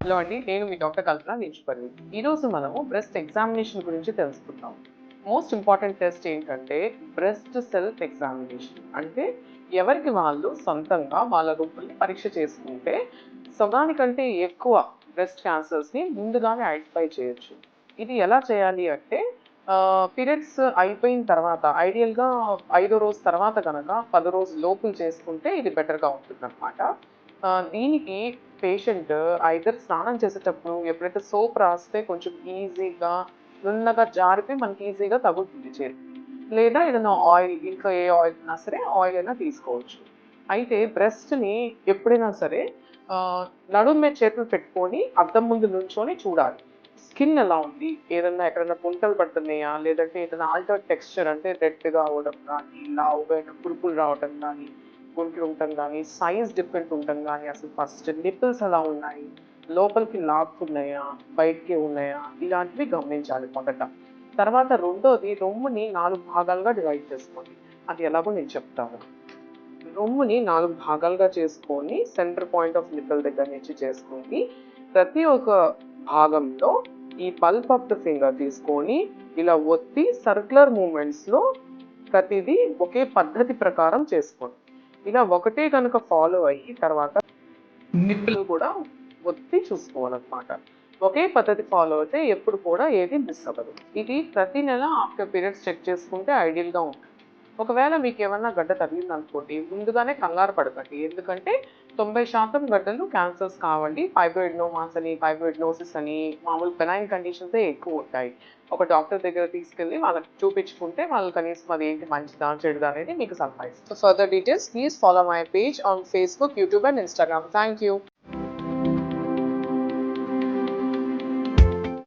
Hello అండి, నేను మీ doctor కల్పన నించుపల్లి. ఈరోజు మనము బ్రెస్ట్ ఎగ్జామినేషన్ గురించి తెలుసుకుందాం. మోస్ట్ ఇంపార్టెంట్ టెస్ట్ ఏంటంటే బ్రెస్ట్ సెల్ఫ్ ఎగ్జామినేషన్. అంటే ఎవరికి వాళ్ళు సొంతంగా వాళ్ళ రూపుల్ని పరీక్ష చేసుకుంటే సగానికంటే ఎక్కువ బ్రెస్ట్ క్యాన్సర్స్ని ముందుగానే ఐడెంటిఫై చేయొచ్చు. ఇది ఎలా చేయాలి అంటే పీరియడ్స్ అయిపోయిన తర్వాత ఐడియల్గా 5వ రోజు తర్వాత కనుక 10 రోజు లోపులు చేసుకుంటే ఇది బెటర్గా ఉంటుందన్నమాట. దీనికి పేషెంట్ ఐదర్ స్నానం చేసేటప్పుడు ఎప్పుడైతే సోప్ రాస్తే కొంచెం ఈజీగా నున్నగా జారిపోయి మనకి ఈజీగా తగులుతుంది చేతికి. లేదా ఏదైనా ఆయిల్, ఇంకా ఏ ఆయిల్ అయినా సరే ఆయిల్ అయినా తీసుకోవచ్చు. అయితే బ్రెస్ట్‌ని ఎప్పుడైనా సరే నడుము మీద చేతులు పెట్టుకొని అద్దం ముందు నుంచొని చూడాలి. స్కిన్ ఎలా ఉంది? ఏదన్నా ఎక్కడన్నా గుంటలు పడుతున్నాయా? లేదంటే ఏదైనా ఆల్టర్డ్ టెక్స్చర్ అంటే రెడ్‌గా అవ్వడం గానీ, లావుగా ఏమైనా కురుపులు రావడం గానీ, గుంటలు ఉండటం గానీ, సైజ్ డిఫరెంట్ ఉండటం గానీ, అసలు ఫస్ట్ నిప్పుల్స్ ఎలా ఉన్నాయి? లోపలికి లాక్కున్నాయా? బయటికి ఉన్నాయా? ఇలాంటివి గమనించాలి మొదట. తర్వాత రెండోది రొమ్ముని 4 భాగాలుగా డివైడ్ చేసుకోండి. అది ఎలాగో నేను చెప్తాను. రొమ్ముని 4 భాగాలుగా చేసుకొని సెంటర్ పాయింట్ ఆఫ్ నిప్పుల్ దగ్గర నుంచి చేసుకొని ప్రతి ఒక్క భాగంలో ఈ పల్ప్ ఆఫ్ ద ఫింగర్ తీసుకొని ఇలా ఒత్తి సర్క్యులర్ మూమెంట్స్‌లో ప్రతిదీ ఒకే పద్ధతి ప్రకారం చేసుకోండి. ఇలా ఒకటే గనుక ఫాలో అయ్యి తర్వాత నిప్పులు కూడా ఒత్తి చూసుకోవాలన్నమాట. ఒకే పద్ధతి ఫాలో అయితే ఎప్పుడు కూడా ఏది మిస్ అవ్వదు. ఇది ప్రతి నెల ఆఫ్టర్ పీరియడ్స్ చెక్ చేసుకుంటే ఐడియల్‌గా ఉంటుంది. ఒకవేళ మీకేమన్నా గడ్డ తగిలిందనుకోండి, ముందుగానే కంగారు పడకండి. ఎందుకంటే 90% గడ్డలు క్యాన్సర్స్ కావండి. ఫైబ్రాయిడ్నోమాస్ అని, ఫైబ్రాయిడ్నోసిస్ అని మామూలు బెనైన్ కండిషన్సే ఎక్కువుంటాయి. ఒక డాక్టర్ దగ్గర తీసుకెళ్ళి వాళ్ళకి చూపించుకుంటే వాళ్ళు కనీసం అదేంటి మంచిదా, చెడుదా అనేది మీకు సలహా ఇస్తారు. For further details please follow my page on Facebook, YouTube and Instagram. Thank you.